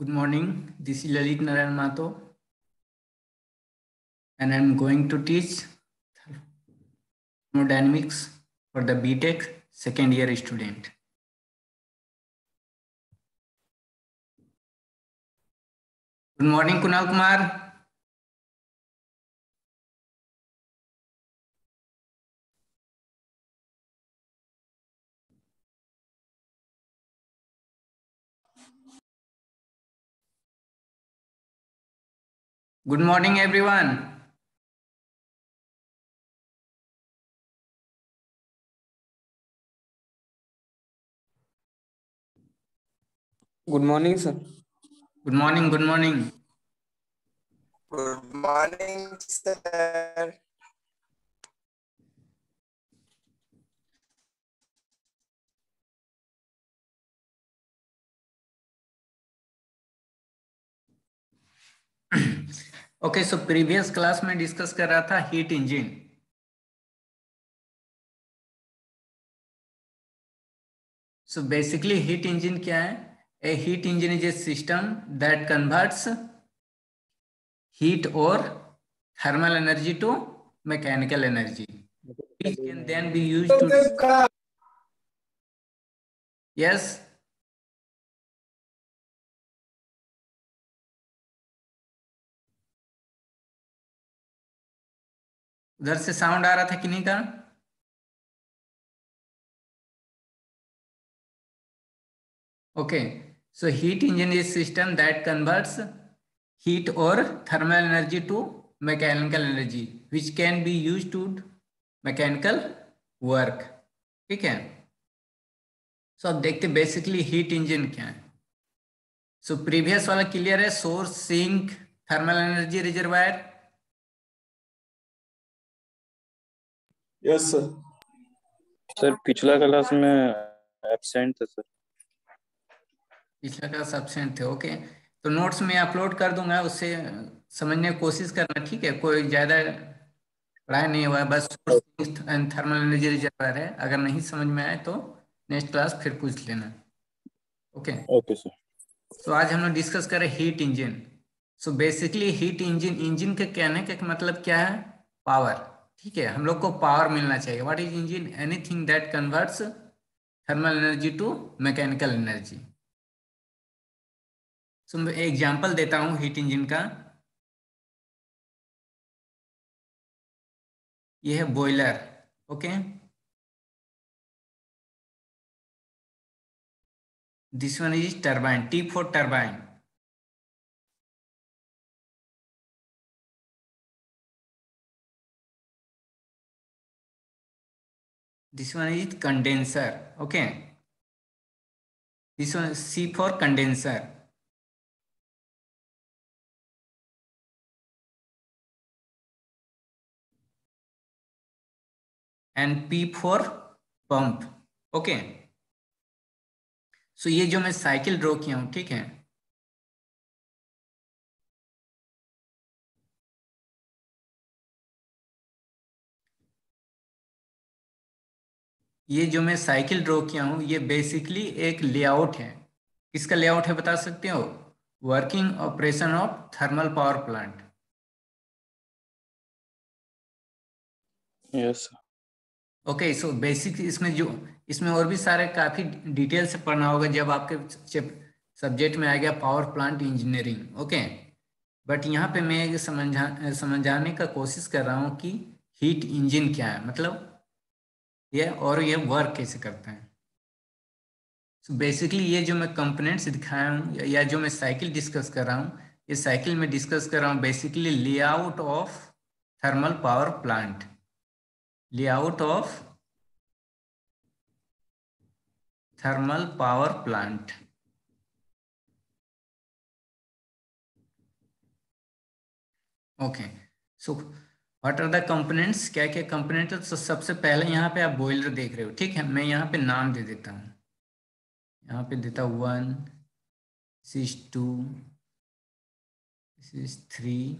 Good morning. This is Lalit Narayan Mato, and I'm going to teach thermodynamics for the BTech second year student. Good morning, Kunal Kumar. Good morning, everyone. Good morning, sir. Good morning. Good morning. Good morning, sir. Okay, so previous class में discuss कर रहा था heat engine. So basically heat engine क्या है? A heat engine is a system that converts heat or thermal energy to mechanical energy, which can then be used to. Yes. उधर से sound आ रहा था कि नहीं का? Okay, so heat engine is system that converts heat or thermal energy to mechanical energy, which can be used to mechanical work. ठीक है. So अब देखते बेसिकली हीट इंजन क्या है. सो प्रीवियस वाला क्लियर है. Source, sink, thermal energy reservoir. Yes sir. Sir पिछला class में एब्सेंट थे सर. पिछला क्लास एब्सेंट थे. ओके, तो नोट्स में अपलोड कर दूंगा, उससे समझने की कोशिश करना. ठीक है, कोई ज्यादा पढ़ाई नहीं हुआ है, बस source and thermal energy reservoir है. अगर नहीं समझ में आए तो नेक्स्ट क्लास फिर पूछ लेना. Okay okay sir. सो आज हम लोग डिस्कस करें heat engine. So basically heat engine के कहने का मतलब क्या है? पावर. ठीक है, हम लोग को पावर मिलना चाहिए. What is engine? Anything that converts thermal energy to mechanical energy. So मैं एग्जांपल देता हूं हीट इंजन का. ये है boiler. Okay, this one is turbine. T for turbine. This one is condenser. Okay, this one is C for condenser. And P for pump. Okay, so ये जो मैं cycle draw किया हूं, ठीक है, ये जो मैं साइकिल ड्रॉ किया हूं ये बेसिकली एक लेआउट है. किसका लेआउट है बता सकते हो? Working operation of thermal power plant. Yes. Okay, so basic इसमें और भी सारे काफी डिटेल से पढ़ना होगा जब आपके सब्जेक्ट में आ गया power plant engineering. Okay, but यहाँ पे मैं समझाने का कोशिश कर रहा हूँ कि हीट इंजन क्या है, मतलब ये वर्क कैसे करता है. सो बेसिकली ये जो मैं कंपोनेंट्स दिखाया हूँ या जो मैं साइकिल डिस्कस कर रहा हूँ, ये साइकिल में डिस्कस कर रहा हूँ basically layout of thermal power plant. Layout of thermal power plant. Okay, so what are the components? क्या क्या कंपोनेंट है? तो सबसे पहले यहाँ पे आप बॉयलर देख रहे हो. ठीक है, मैं यहाँ पे नाम दे देता हूँ. यहाँ पे देता 1, this is 2, this is 3,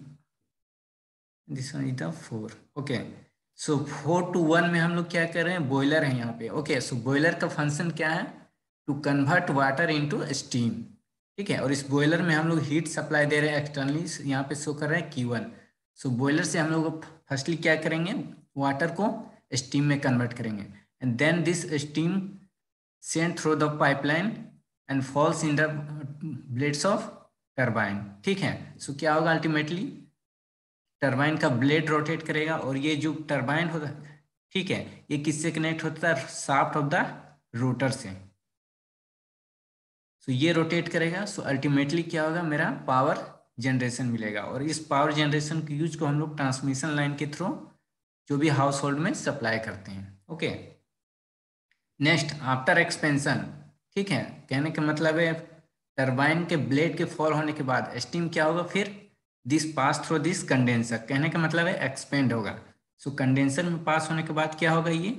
this one is the 4. Okay, so 4 to 1 में हम लोग क्या कर रहे हैं? बॉयलर है यहाँ पे. ओके, सो बॉयलर का फंक्शन क्या है? To convert water into steam. ठीक है। और इस बॉयलर में हम लोग हीट सप्लाई दे रहे हैं एक्सटर्नली, यहाँ पे शो कर रहे हैं Q1। सो बॉयलर से हम लोग फर्स्टली क्या करेंगे, वाटर को स्टीम में कन्वर्ट करेंगे, and then this steam send through the pipeline and falls in the blades of turbine. ठीक है। सो क्या होगा, अल्टीमेटली टरबाइन का ब्लेड रोटेट करेगा, और ये जो टरबाइन होता है, ठीक है, ये किससे कनेक्ट होता है, शाफ्ट ऑफ द रोटर से। सो ये रोटेट करेगा, सो अल्टीमेटली क्या होगा, मेरा पावर जनरेशन मिलेगा, और इस पावर जनरेशन के यूज को हम लोग ट्रांसमिशन लाइन के थ्रू जो भी हाउस होल्ड में सप्लाई करते हैं। Okay, next after expansion. ठीक है, कहने का मतलब है टरबाइन के ब्लेड के फॉल होने के बाद स्टीम क्या होगा, फिर this pass through this condenser, कहने का मतलब है एक्सपेंड होगा। सो कंडेंसर में पास होने के बाद क्या होगा, ये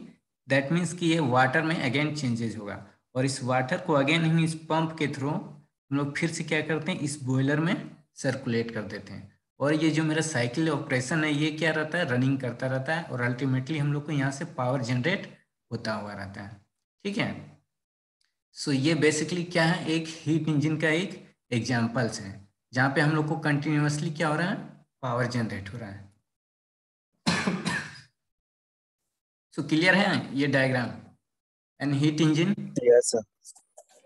दैट मीन्स कि ये वाटर में अगेन चेंजेस होगा, और इस वाटर को अगेन हम इस पंप के थ्रू हम लोग फिर से क्या करते हैं, इस बॉयलर में सर्कुलेट कर देते हैं, और ये जो मेरा साइकिल ऑपरेशन है ये क्या रहता है, रनिंग करता रहता है, और अल्टीमेटली हम लोग को यहाँ से पावर जनरेट होता हुआ रहता है। ठीक है। सो ये बेसिकली क्या है, एक हीट इंजन का एक एग्जाम्पल्स है, जहाँ पे हम लोग को कंटिन्यूअसली क्या हो रहा है, पावर जनरेट हो रहा है। सो क्लियर है ये diagram and heat engine. Yes sir,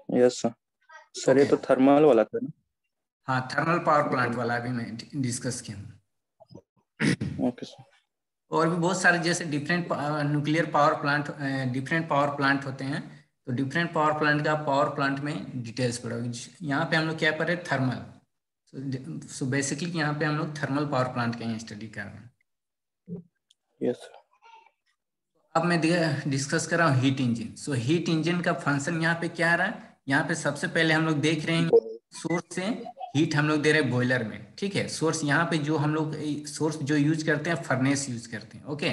yes sir. Sir ये ओके, तो थर्मल वाला था ना? हाँ, थर्मल पावर प्लांट वाला अभी मैं डिस्कस किया हूँ। Okay sir. और भी बहुत सारे जैसे different nuclear power plant, different power plant होते हैं, तो डिफरेंट पावर प्लांट का पावर प्लांट में डिटेल्स पढ़ोगे। यहाँ पे हम लोग क्या पढ़े, थर्मल। सो बेसिकली यहाँ पे हम लोग थर्मल पावर प्लांट का ही स्टडी कर रहे हैं। Yes sir. अब मैं डिस्कस कर रहा हूँ हीट इंजन। सो हीट इंजन का फंक्शन यहाँ पे क्या आ रहा है, यहाँ पे सबसे पहले हम लोग देख रहे हैं सोर्स से हीट हम लोग दे रहे हैं बॉयलर में। ठीक है, सोर्स यहाँ पे जो हम लोग सोर्स जो यूज करते हैं, फर्नेस यूज करते हैं। ओके,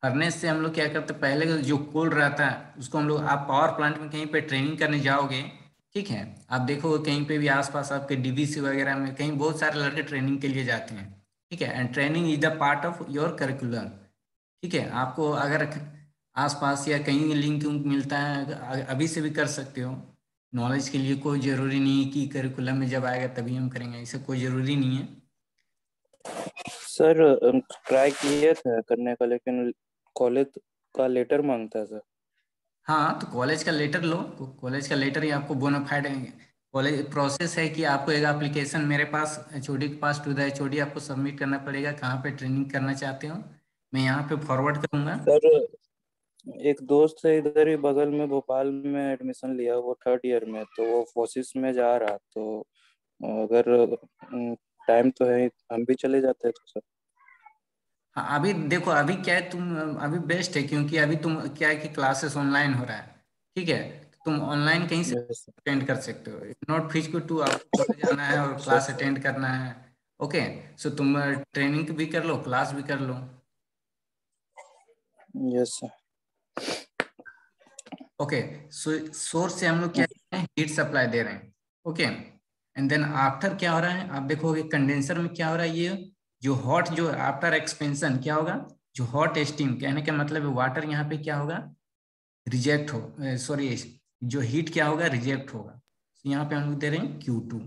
फर्नेस से हम लोग क्या करते हैं, पहले जो कोल रहता है उसको हम लोग, आप पावर प्लांट में कहीं पे ट्रेनिंग करने जाओगे, ठीक है, आप देखोगे कहीं पे भी आसपास आपके डीवीसी वगैरह में कहीं बहुत सारे लड़के ट्रेनिंग के लिए जाते हैं। ठीक है, and training is the part of your curriculum. ठीक है, आपको अगर आसपास या कहीं लिंक उंक मिलता है, अभी से भी कर सकते हो। नॉलेज के लिए कोई जरूरी नहीं है कि करिकुलम में जब आएगा तभी हम करेंगे, ऐसा कोई जरूरी नहीं है। सर ट्राई किए थे करने का, लेकिन कॉलेज का लेटर मांगता है सर। हाँ, तो कॉलेज का लेटर लो, कॉलेज का लेटर ही आपको बोनाफाइड कॉलेज प्रोसेस है कि आपको एक एप्लीकेशन मेरे पास एचओडी के पास टू द एचओडी आपको सबमिट करना पड़ेगा, कहाँ पे ट्रेनिंग करना चाहते हो, मैं यहाँ पे फॉरवर्ड करूँगा। सर एक दोस्त है इधर ही बगल में, भोपाल में एडमिशन लिया, वो थर्ड ईयर में, तो वो फोसिस में जा रहा, तो अगर टाइम तो है, हम भी चले जाते हैं तो सर। हाँ, अभी देखो, अभी क्या है, तुम अभी बेस्ट है, क्योंकि अभी तुम क्या है कि क्लासेस ऑनलाइन हो रहा है। ठीक है, तो तुम ऑनलाइन कहीं से यस अटेंड कर सकते हो, नॉट फिजिकल टू आपको कॉलेज जाना है और सर। क्लास अटेंड करना है। ओके, सो तुम ट्रेनिंग भी कर लो, क्लास भी कर लो। Yes sir. Okay, so source से हम लोग क्या है, हीट सप्लाई दे रहे हैं। ओके, एंड देन आफ्टर क्या हो रहा है, आप देखोगे कंडेंसर में क्या हो रहा है, ये जो हॉट, जो आफ्टर एक्सपेंशन क्या होगा, जो हॉट स्टीम, कहने का मतलब है वाटर यहाँ पे क्या होगा, रिजेक्ट हो, सॉरी, जो हीट क्या होगा, रिजेक्ट होगा। तो यहाँ पे हम लोग दे रहे हैं Q2।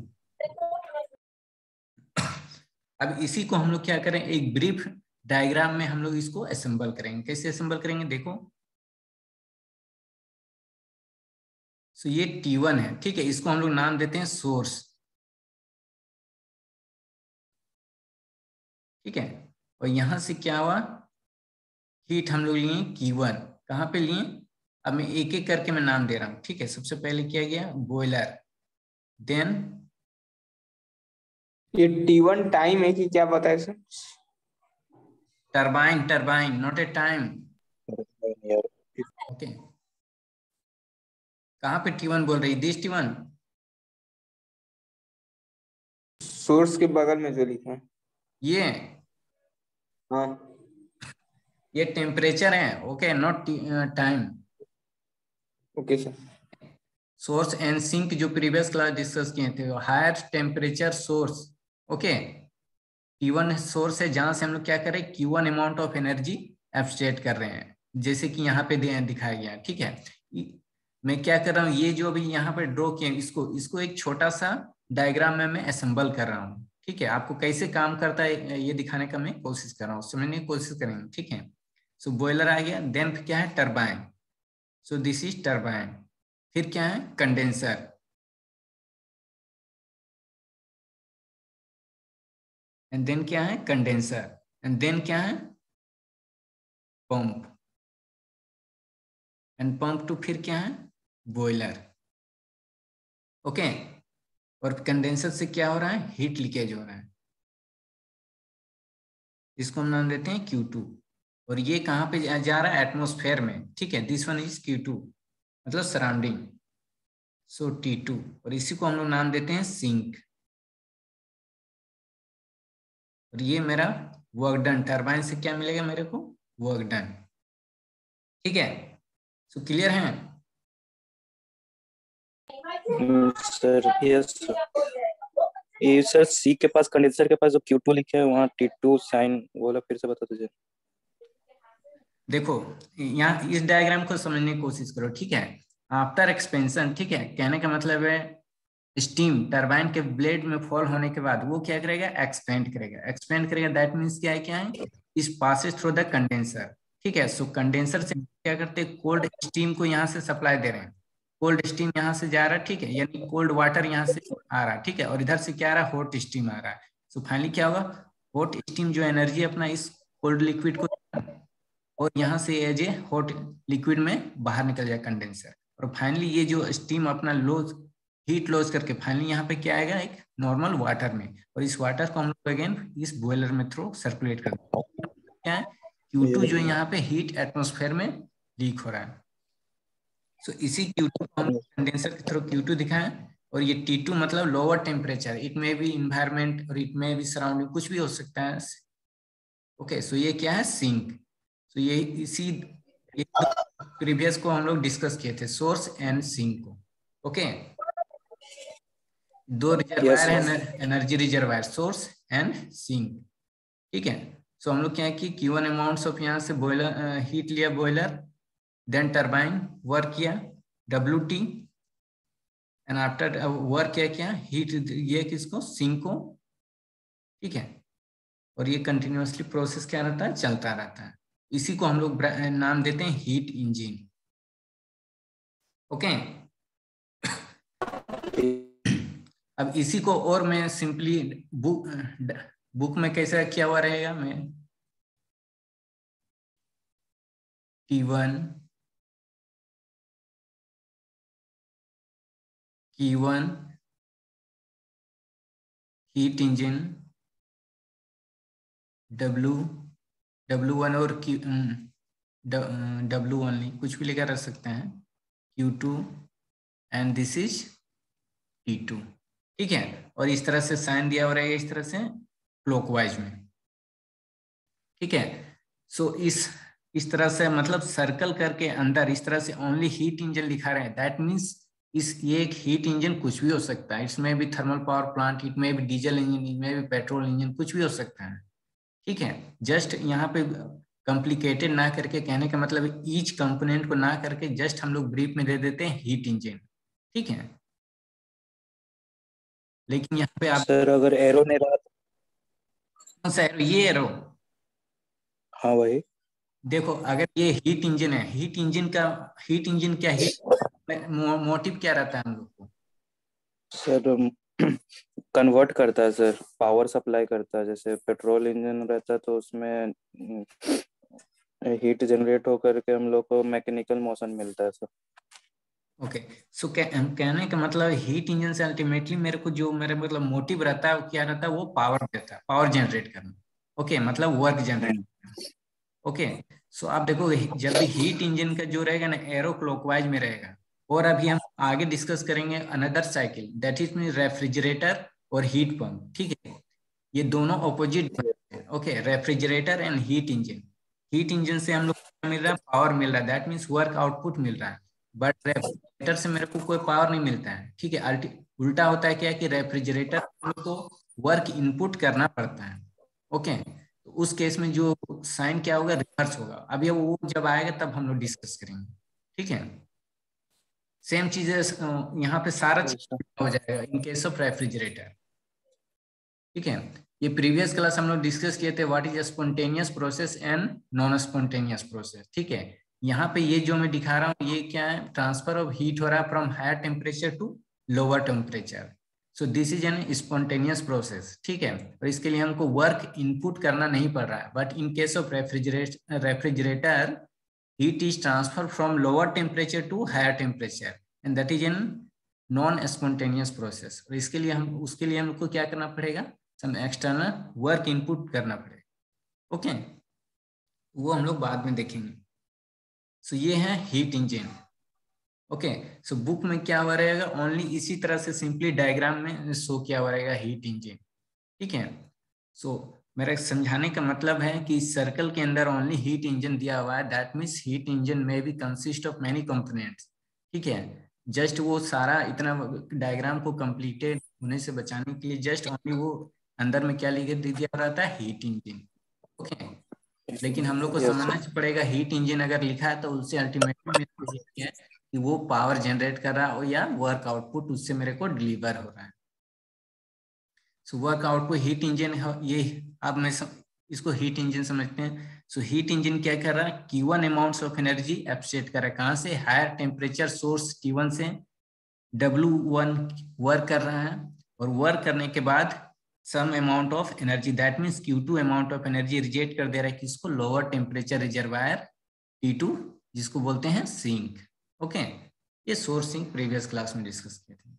अब इसी को हम लोग क्या करें, एक ब्रीफ डायग्राम में हम लोग इसको असेंबल करेंगे। कैसे असेंबल करेंगे, देखो। सो ये T1 है, ठीक है, इसको हम लोग नाम देते हैं सोर्स। ठीक है, और यहां से क्या हुआ, हीट हम लोग लिए Q1, कहाँ पे लिए, अब मैं एक एक करके मैं नाम दे रहा हूँ। ठीक है, सबसे पहले क्या गया, बॉयलर, देन ये T1 टाइम है कि क्या बताए sir? Turbine, turbine not a time. यार ओके, कहाँ पे T1 बोल रही, दिस T1, सोर्स के बगल में जो लिखा है। ये हाँ, ये टेम्परेचर है। Okay, not time. Okay sir. Source and sink जो प्रीवियस क्लास डिस्कस किए थे, higher temperature source. Okay, T1 source है जहां से हम लोग क्या कर रहे हैं, Q1 amount of energy abstract कर रहे हैं, जैसे कि यहाँ पे दिखाया गया। ठीक है, मैं क्या कर रहा हूँ, ये जो अभी यहाँ पे ड्रॉ किया इसको एक छोटा सा डायग्राम में मैं असेंबल कर रहा हूँ। ठीक है, आपको कैसे काम करता है ये दिखाने का मैं कोशिश कर रहा हूँ, समझने की कोशिश करेंगे। ठीक है, सो बॉयलर आ गया, देन क्या है turbine, so this is turbine. फिर क्या है कंडेंसर, एंड देन क्या है कंडेंसर, एंड देन क्या है पंप, एंड पंप टू फिर क्या है बॉयलर। ओके, और कंडेंसर से क्या हो रहा है, हीट लीकेज हो रहा है, इसको हम नाम देते हैं Q2। और ये कहाँ पे जा रहा है, एटमोस्फेयर में। ठीक है, दिस वन इज Q2 मतलब सराउंडिंग, सो T2, और इसी को हम लोग नाम देते हैं सिंक। और ये मेरा वर्क डन, टरबाइन से क्या मिलेगा मेरे को, वर्क डन। ठीक है, सो क्लियर है। सर यस सर, ये सर सी के पास, कंडेंसर के पास जो Q2 लिखे है वहाँ T2 साइन बोला, फिर से बता दीजिए। देखो यहाँ इस डायग्राम को समझने की कोशिश करो। ठीक है, आफ्टर एक्सपेंशन, ठीक है, कहने का मतलब है स्टीम टरबाइन के ब्लेड में फॉल होने के बाद वो क्या करेगा, एक्सपेंड करेगा। एक्सपेंड करेगा दैट मीन्स क्या है, इस पासेस थ्रू द कंडेंसर। ठीक है, सो कंडेंसर से क्या करते हैं, कोल्ड स्टीम को यहाँ से सप्लाई दे रहे हैं, कोल्ड स्टीम यहाँ से जा रहा है। ठीक है, यानी कोल्ड वाटर यहाँ से आ रहा है। ठीक है, और इधर से क्या आ रहा है, हॉट स्टीम आ रहा है। सो फाइनली क्या होगा, हॉट स्टीम जो एनर्जी अपना इस कोल्ड लिक्विड को, और यहाँ से एज ए हॉट लिक्विड में बाहर निकल जाए कंडेंसर। और फाइनली ये जो स्टीम अपना लॉस, हीट लॉस करके फाइनली यहाँ पे क्या आएगा, एक नॉर्मल वाटर में, और इस वाटर को हम लोग अगेन इस बॉयलर में थ्रू सर्कुलेट करते हैं। क्या है Q2 जो यहाँ पे हीट एटमोस्फेयर में लीक हो रहा है। सो इसी Q2 को हम कंडेंसर के थ्रू Q2 दिखाएं, और ये T2 मतलब लोअर टेम्परेचर, इट में भी इन्वायरमेंट और इट में भी सराउंडिंग, कुछ भी हो सकता है। ओके, सो ये क्या है सिंक। तो ये इसी प्रीवियस को हम लोग डिस्कस किए थे, सोर्स एंड सिंक को। ओके, दो रिजर्वायर है, energy reservoir, source and sink. ठीक है, सो हम लोग क्या है कि Q1 अमाउंट्स ऑफ यहाँ से बॉयलर हीट लिया बॉयलर, देन टरबाइन वर्क किया WT, एंड आफ्टर वर्क क्या हीट ये किसको, सिंक को। ठीक है, और ये कंटिन्यूअसली प्रोसेस क्या रहता है, चलता रहता है। इसी को हम लोग नाम देते हैं हीट इंजन। ओके, अब इसी को और मैं सिंपली बुक में कैसा किया हुआ रहेगा, मैं T1 Q1 heat engine W1 और W1 नहीं, कुछ भी लेकर रख सकते हैं, Q2 and this is T2। ठीक है, और इस तरह से साइन दिया हो रहेगा, इस तरह से क्लॉकवाइज में। ठीक है, सो इस तरह से मतलब सर्कल करके अंदर इस तरह से ओनली हीट इंजन लिखा रहे हैं, दैट मीन्स ये एक हीट इंजन कुछ भी हो सकता है, इसमें भी थर्मल पावर प्लांट, इट में भी डीजल इंजन, इसमें भी पेट्रोल इंजन, कुछ भी हो सकता है। ठीक है, जस्ट यहाँ पे कॉम्प्लिकेटेड ना करके, कहने का मतलब ईच कंपोनेंट को ना करके जस्ट हम लोग ब्रीफ में दे देते हैं हीट इंजन। ठीक है, लेकिन यहाँ पे आप सर अगर एरो नहीं रहा, कौन सा एरो, ये एरो, हाँ वही। देखो अगर ये हीट इंजन है, हीट इंजन क्या, हीट मोटिव क्या रहता है हम लोग को, सर कन्वर्ट करता है सर, पावर सप्लाई करता है। जैसे पेट्रोल इंजन रहता है तो उसमें हीट जनरेट होकर के हम लोग को मैकेनिकल मोशन मिलता है सर। ओके, सो कहने का मतलब हीट इंजन से अल्टीमेटली मेरे को जो मेरे मतलब मोटिव रहता है वो क्या रहता है, वो पावर देता है, पावर जनरेट करना। ओके, मतलब वर्क जनरेट करना। ओके, सो आप देखो जब भी हीट इंजन का जो रहेगा ना, एरो क्लॉकवाइज में रहेगा। और अभी हम आगे डिस्कस करेंगे another cycle, that is mean refrigerator और हीट पंप। ठीक है, ये दोनों ऑपोजिट है। Okay, refrigerator and heat engine. Heat engine से हम लोग को मिल रहा है, पावर मिल रहा है, दैट मीन्स वर्क आउटपुट मिल रहा है। बट रेफ्रिजरेटर से मेरे को कोई पावर नहीं मिलता है। ठीक है, उल्टा होता है क्या कि रेफ्रिजरेटर को वर्क इनपुट करना पड़ता है। ओके, तो उस केस में जो साइन क्या होगा, रिवर्स होगा। अब ये वो जब आएगा तब हम लोग डिस्कस करेंगे। ठीक है, सेम चीजें यहाँ पे सारा चीज हो जाएगा इन केस ऑफ रेफ्रिजरेटर। ठीक है, ये प्रीवियस क्लास हम लोग डिस्कस किए थे what is spontaneous process and non spontaneous process. ठीक है, यहाँ पे ये जो मैं दिखा रहा हूँ ये क्या है, ट्रांसफर ऑफ हीट हो रहा है from higher temperature to lower temperature. So this is an spontaneous process. ठीक है, और इसके लिए हमको वर्क इनपुट करना नहीं पड़ रहा है, but in case of refrigerator heat is transferred from lower temperature to higher temperature and that is in non spontaneous process। और इसके लिए उसके लिए हमको क्या करना पड़ेगा, some external work input करना पड़ेगा। ओके, वो हम लोग बाद में देखेंगे। सो ये है heat engine. Okay, so book में क्या हुआ रहेगा, ओनली इसी तरह से सिंपली डायग्राम में शो किया हुआ रहेगा हीट इंजन। ठीक है, सो मेरा समझाने का मतलब है कि सर्कल के अंदर ओनली हीट इंजन दिया हुआ है, दैट मीन्स हीट इंजन में भी कंसिस्ट ऑफ मेनी कंपोनेंट्स। ठीक है, जस्ट वो सारा इतना डायग्राम को कंप्लीटेड होने से बचाने के लिए जस्ट ओनली वो अंदर में क्या लिख दिया रहता है, हीट इंजन। ओके, लेकिन हम लोग को समझना पड़ेगा हीट इंजन अगर लिखा है तो उससे अल्टीमेटली है कि वो पावर जनरेट कर रहा हो या वर्क आउटपुट उससे मेरे को डिलीवर हो रहा है। So work output heat engine ये अब मैं इसको हीट इंजन समझते हैं। सो हीट इंजन क्या कर रहा है, Q1 amounts of energy abstract कर रहा है, कहां से, हायर टेम्परेचर सोर्स T1 से। W1 वर्क कर रहा है और वर्क करने के बाद some amount of energy that means Q2 amount of energy reject कर दे रहा है किसको, लोअर टेम्परेचर रिजर्वायर T2 जिसको बोलते हैं सिंक। ओके, ये सोर्स सिंक प्रीवियस क्लास में डिस्कस किए थे।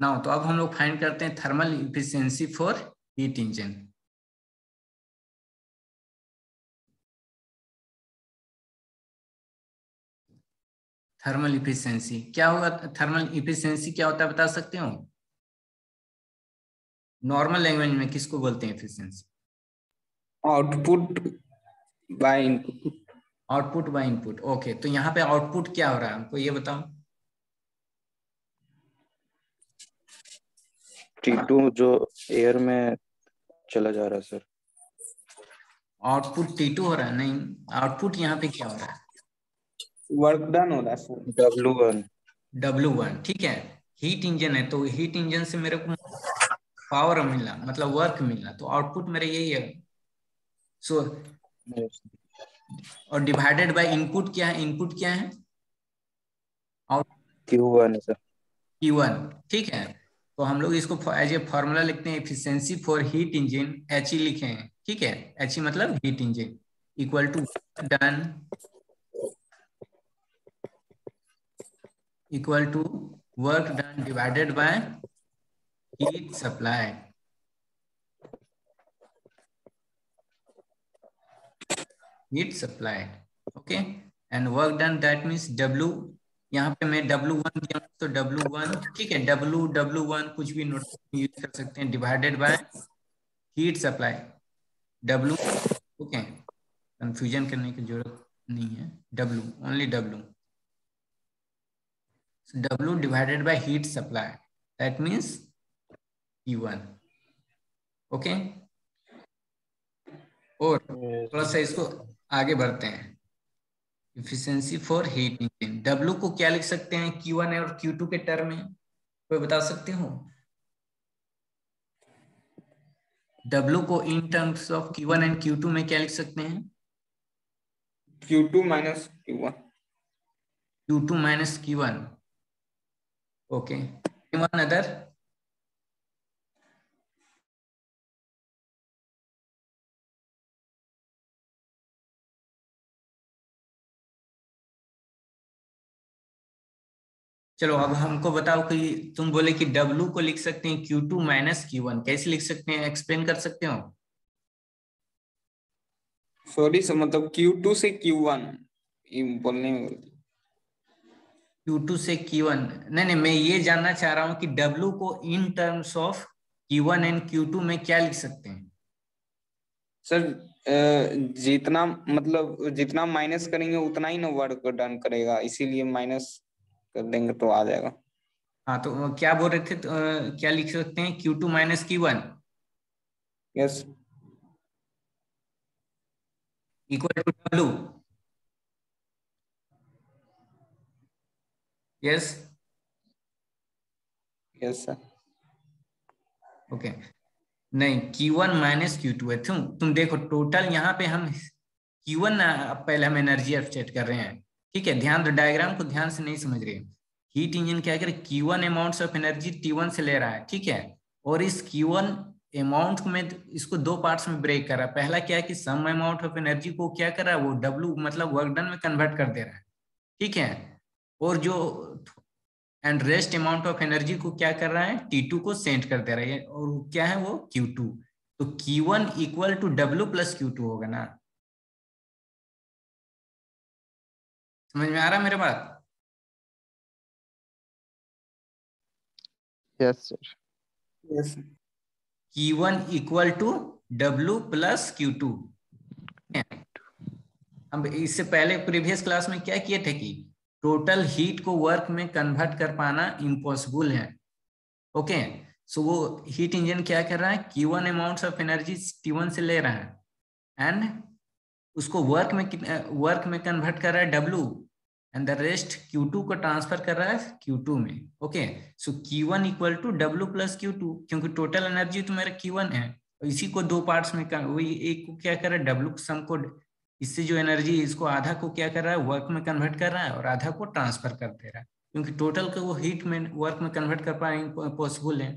नाउ तो अब हम लोग फाइंड करते हैं thermal efficiency for heat engine. Thermal efficiency क्या होगा, थर्मल इफिशिएंसी क्या होता है बता सकते हो, नॉर्मल लैंग्वेज में किसको बोलते हैं efficiency? Output by input. Output by input. Okay, तो यहाँ पे आउटपुट क्या हो रहा है हमको ये बताओ। T2 जो एयर में चला जा रहा है सर। आउटपुट T2 हो रहा है, नहीं, आउटपुट यहाँ पे क्या हो रहा है, वर्क डन हो रहा है सर। W1। W1। ठीक है, हीट इंजन है तो हीट इंजन से मेरे को पावर मिलना मतलब वर्क मिलना, तो आउटपुट मेरे यही है। सो और डिवाइडेड बाय इनपुट क्या है, इनपुट क्या है, Q1 है सर। Q1। ठीक है, तो हम लोग इसको एज ए फॉर्मूला लिखते हैं, efficiency for heat engine HE लिखे हैं। ठीक है, HE मतलब heat engine equal to done equal to work done divided by heat supply. Heat supply. Okay, and work done that means W, यहाँ पे मैं W1 दिया तो W1। ठीक है, W1 कुछ भी नोट यूज कर सकते हैं, divided by heat supply W। Okay, confusion करने की जरूरत नहीं है, W only W। So W divided by heat supply that means Q1। Okay, और थोड़ा सा इसको आगे बढ़ते हैं, efficiency for heat engine W को क्या लिख सकते हैं Q1 और Q2 के टर्म में, कोई बता सकते हो? W को in terms of Q1 and Q2 में क्या लिख सकते हैं? Q2 minus Q1। Q2 minus Q1। Okay, one other? चलो अब हमको बताओ कि तुम बोले कि W को लिख सकते हैं Q2 माइनस Q1, कैसे लिख सकते हैं, एक्सप्लेन कर सकते हो? सॉरी सर, मतलब Q2 से Q1 बोलने में Q2 से Q1, नहीं नहीं, मैं ये जानना चाह रहा हूं कि W को in terms of Q1 and Q2 में क्या लिख सकते हैं? सर जितना मतलब जितना माइनस करेंगे उतना ही ना वर्क डन करेगा, इसीलिए माइनस कर देंगे तो आ जाएगा। हाँ, तो क्या बोल रहे थे, तो, क्या लिख सकते हैं Q2 minus Q1 yes. Equal to W। Yes, yes sir. Okay नहीं, Q1 माइनस Q2 है। तुम देखो टोटल यहाँ पे हम Q1 पहले हम एनर्जी अपडेट कर रहे हैं, ठीक है। ध्यान दो, डायग्राम को ध्यान से नहीं समझ रहे। हीट इंजन क्या करे, Q1 amounts of energy T1 से ले रहा है, ठीक है। और इस Q1 अमाउंट में इसको दो पार्ट्स में ब्रेक कर रहा है। पहला क्या है कि सम अमाउंट ऑफ एनर्जी को क्या कर रहा है, वो W मतलब वर्क डन में कन्वर्ट कर दे रहा है, ठीक है। और जो and rest amount of energy को क्या कर रहा है, T2 को सेंड कर दे रहा है, और क्या है वो Q2। तो Q1 equal to W plus Q2 होगा ना। समझ में आ रहा है मेरे बात? Yes sir. Yes Q1 equal to W plus Q2। हम इससे पहले प्रीवियस क्लास में क्या किए थे कि टोटल हीट को वर्क में कन्वर्ट कर पाना इम्पॉसिबल है, ओके। सो वो हीट इंजन क्या कर रहा है, Q1 amounts of energy T1 से ले रहा है एंड उसको वर्क में कन्वर्ट कर रहा है W, and the rest Q2 को ट्रांसफर कर रहा है Q2 में, okay. So Q1 equal to W plus Q2, क्योंकि टोटल एनर्जी तो मेरा Q1 है, इसी को दो पार्ट्स में वही एक को क्या कर रहा है W सम को, इससे जो एनर्जी इसको आधा को क्या कर रहा है वर्क में कन्वर्ट कर रहा है और आधा को ट्रांसफर कर दे रहा है, क्योंकि टोटल को वो हीट में वर्क में कन्वर्ट कर पाए पॉसिबल है,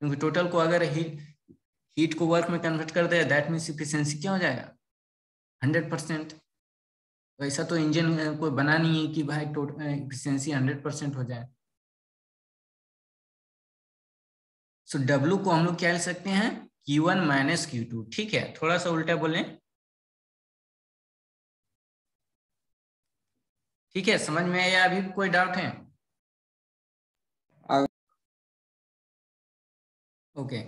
क्योंकि टोटल को अगर हीट को वर्क में कन्वर्ट कर दे दैट मीन्स इफिशिएंसी क्या हो जाएगा, 100%। तो ऐसा तो इंजन कोई बना नहीं है कि भाई टोटल इफिशिएंसी 100% हो जाए। सो W को हम लोग क्या लिख सकते हैं, Q1 माइनस Q2, ठीक है। थोड़ा सा उल्टा बोलें, ठीक है। समझ में आया? अभी भी कोई डाउट है? Okay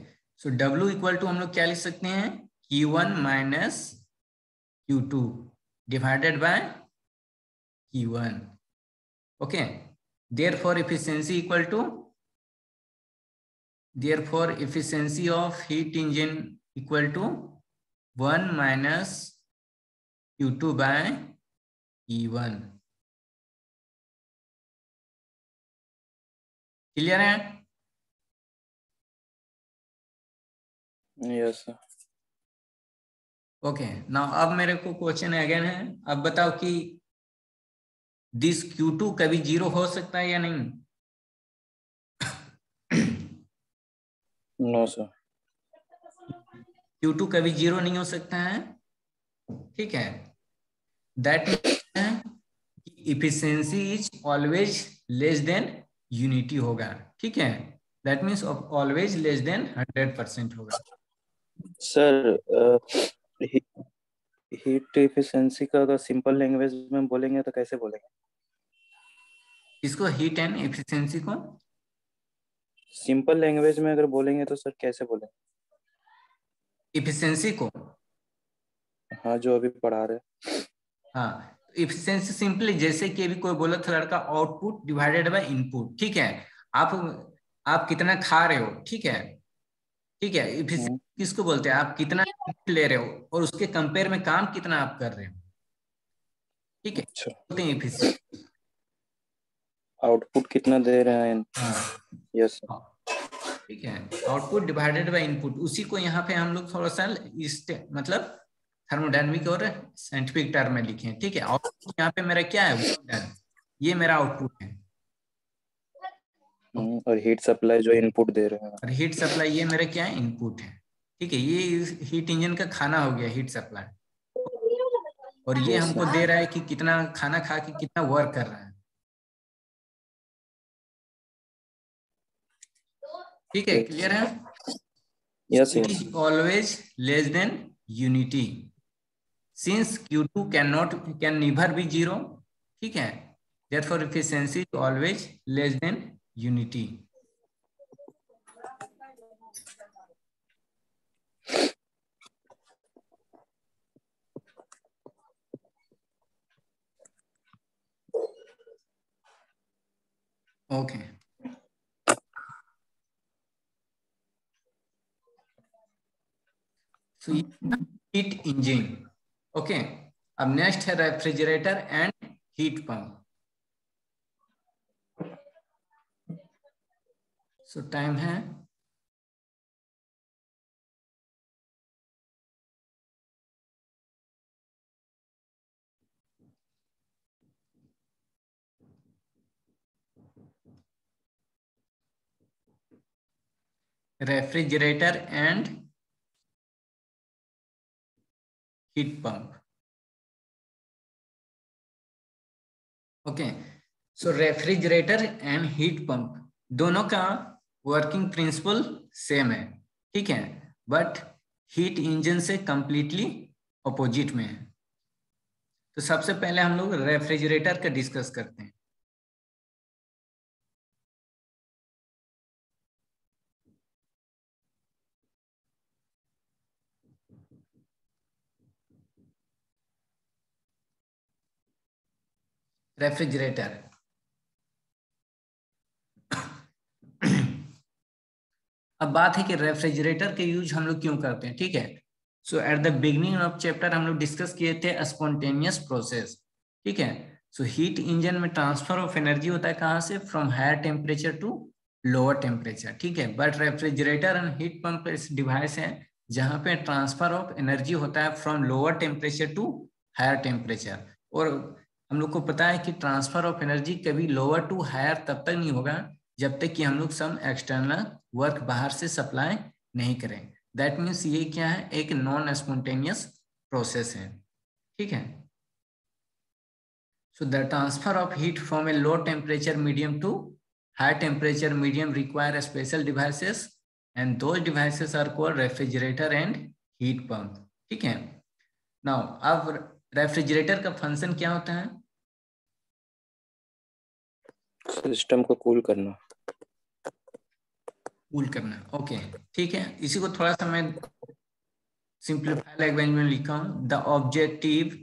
so W equal to हम लोग क्या लिख सकते हैं, Q1 minus Q2 divided by Q1, okay. Therefore efficiency of heat engine equal to 1 minus Q2 by E1। Clear है? Yes sir. ओके नाउ अब मेरे को क्वेश्चन अगेन है, अब बताओ कि दिस Q2 कभी जीरो हो सकता है या नहीं? No sir. Q2 कभी जीरो नहीं हो सकता है, ठीक है। That means efficiency is always less than unity होगा, ठीक है। That means always less than 100% होगा। सर हीट एफिशिएंसी का अगर सिंपल लैंग्वेज में बोलेंगे तो कैसे बोलेंगे? इसको हीट एंड एफिशिएंसी को सिंपल लैंग्वेज में अगर बोलेंगे तो सर कैसे बोलेंगे? एफिशिएंसी को, हाँ जो अभी पढ़ा रहे। हाँ एफिशिएंसी सिंपली जैसे कि अभी कोई बोला था लड़का, आउटपुट डिवाइडेड बाय इनपुट, ठीक है। आप कितना खा रहे हो, ठीक है, ठीक है। एफिशिएंसी किसको बोलते हैं, आप कितना ले रहे हो और उसके कंपेयर में काम कितना आप कर रहे हो, ठीक है, अच्छा, बोलते हैं एफिशिएंसी। आउटपुट कितना दे रहे हैं? हाँ यस सर। ठीक है, आउटपुट डिवाइडेड बाय इनपुट, उसी को यहाँ पे हम लोग थोड़ा सा इस मतलब थर्मोडायनामिक और साइंटिफिक टर्म में लिखे हैं, ठीक है। आउटपुट यहाँ पे मेरा क्या है, ये मेरा आउटपुट है, और हीट सप्लाई जो इनपुट दे रहे हैं। और हीट सप्लाई ये मेरा क्या है, इनपुट है, ठीक है। ये हीट इंजन का खाना हो गया हीट सप्लाई, और ये यस हमको सर। दे रहा है कि कितना खाना खा के कितना वर्क कर रहा है, ठीक है। क्लियर है? Yes it yes. Is always less than unity since Q2 can never be zero, ठीक है। therefore efficiency is always less than unity। Okay so heat engine, okay. अब नेक्स्ट है refrigerator and heat pump. So time है refrigerator and heat pump. Okay, so refrigerator and heat pump दोनों का working principle same है, ठीक है, but heat engine से completely opposite में है। तो सबसे पहले हम लोग रेफ्रिजरेटर का डिस्कस करते हैं। रेफ्रिजरेटर अब बात है कि रेफ्रिजरेटर के यूज हम लोग क्यों करते हैं, ठीक है। So at the beginning of chapter हम लोग डिस्कस किए थे स्पॉन्टेनियस प्रोसेस, ठीक है। सो हीट इंजन में ट्रांसफर ऑफ एनर्जी होता है कहाँ से, from higher temperature to lower temperature, ठीक है। But refrigerator and heat pump इस डिवाइस है जहाँ पे ट्रांसफर ऑफ एनर्जी होता है from lower temperature to higher temperature. और हम लोग को पता है कि ट्रांसफर ऑफ एनर्जी कभी लोअर टू हायर तब तक नहीं होगा जब तक कि हम लोग सम एक्सटर्नल वर्क बाहर से सप्लाई नहीं करें। दैट मीन्स ये क्या है, एक नॉन स्पॉन्टेनियस प्रोसेस है, ठीक है। So the transfer of heat from a low temperature medium to high temperature medium require special devices and those devices are called refrigerator and heat pump, ठीक है। Now अब रेफ्रिजरेटर का function क्या होता है, सिस्टम को कूल करना। Cool करना, ओके, ठीक है। इसी को थोड़ा सा मैं सिंप्लीफाइड लैंग्वेज में लिखा हूं। The objective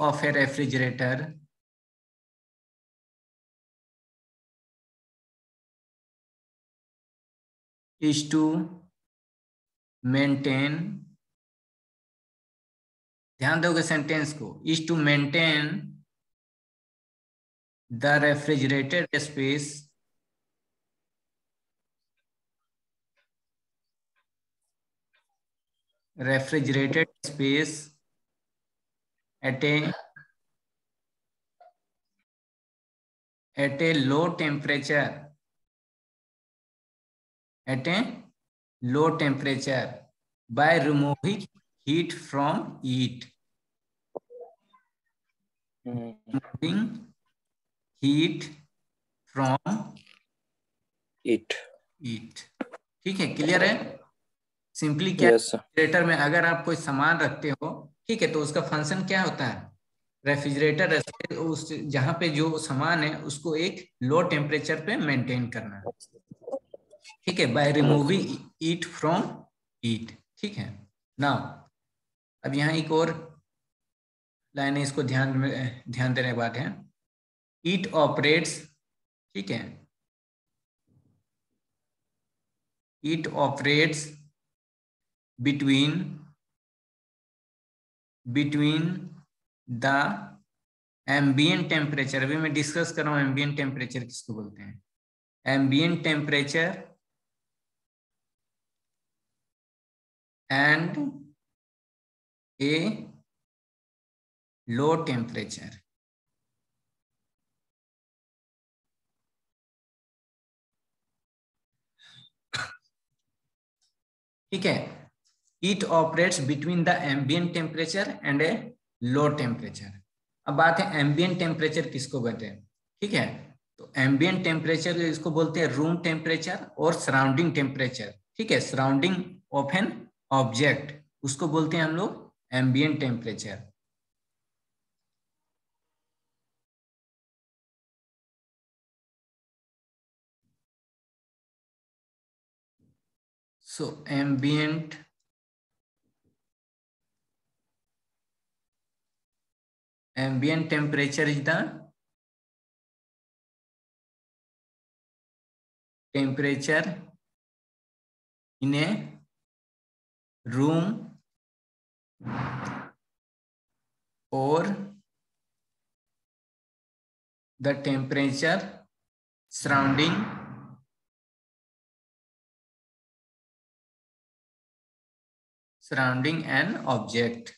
of a refrigerator is to maintain, ध्यान दोगे सेंटेंस को, is to maintain the refrigerated space at a low temperature, by removing heat from it, removing heat from it, ठीक है, क्लियर है। Simply क्या, yes sir. रेफ्रिजरेटर में अगर आप कोई सामान रखते हो, ठीक है, तो उसका फंक्शन क्या होता है, रेफ्रिजरेटर उस जहां पे जो सामान है उसको एक लो टेम्परेचर पे मेंटेन करना, ठीक है, by removing it from heat, ठीक है। नाउ अब यहाँ एक और लाइन है, इसको ध्यान देने की बात है। इट ऑपरेट्स, ठीक है, it operates between the ambient temperature, अभी मैं डिस्कस कर रहा हूँ एम्बियंट टेम्परेचर किसको बोलते हैं, ambient temperature and A low temperature, ठीक है। It operates between the ambient temperature and A low temperature. अब बात है एम्बियंट टेम्परेचर किसको कहते हैं, ठीक है। तो एम्बियंट टेम्परेचर इसको बोलते हैं रूम टेम्परेचर और सराउंडिंग टेम्परेचर, ठीक है, सराउंडिंग ऑफ एन ऑब्जेक्ट, उसको बोलते हैं हम लोग ambient temperature. So ambient temperature is the temperature in a room or the temperature surrounding an object।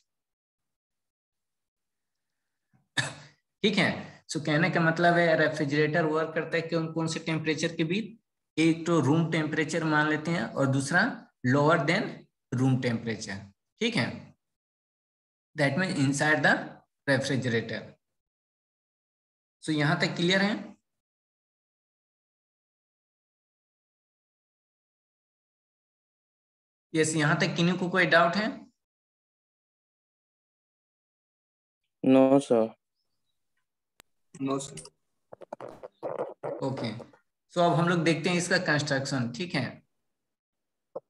ठीक है। सो कहने का मतलब है रेफ्रिजरेटर वर्क करता है कौन कौन से टेम्परेचर के बीच, एक तो रूम टेम्परेचर मान लेते हैं और दूसरा लोअर देन रूम टेम्परेचर। ठीक है, that mean inside the refrigerator. So यहां तक क्लियर है? यस, यहां तक किन्हीं को कोई डाउट है? No sir. No sir. Okay, so अब हम लोग देखते हैं इसका कंस्ट्रक्शन। ठीक है,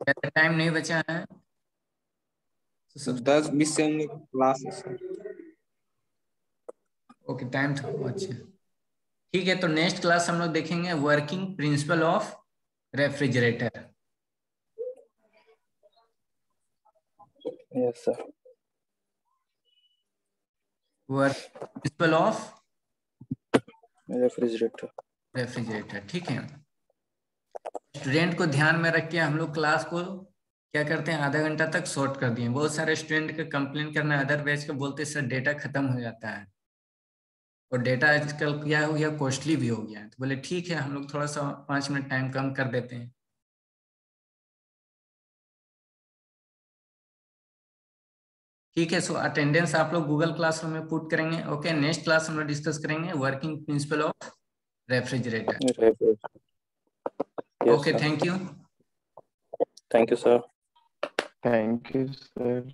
टाइम नहीं बचा है। 10-20 से हम लोग क्लास है सर। ओके, टाइम था, अच्छा ठीक है। तो नेक्स्ट क्लास हम लोग देखेंगे working principle of refrigerator. Yes sir. Working principle of refrigerator. ठीक है। स्टूडेंट को ध्यान में रख के हम लोग क्लास को क्या करते हैं, आधा घंटा तक शॉर्ट कर दिए। बहुत सारे स्टूडेंट का कंप्लेन करना, अदर बैच का बोलते सर डेटा खत्म हो जाता है, और डेटा आजकल क्या हो गया, कॉस्टली भी हो गया है। तो बोले ठीक है, हम लोग थोड़ा सा 5 मिनट टाइम कम कर देते हैं। ठीक है, सो अटेंडेंस आप लोग गूगल क्लासरूम में पुट करेंगे। ओके, नेक्स्ट क्लास हम लोग डिस्कस करेंगे working principle of refrigerator. Okay, thank you. Thank you sir. Thank you sir.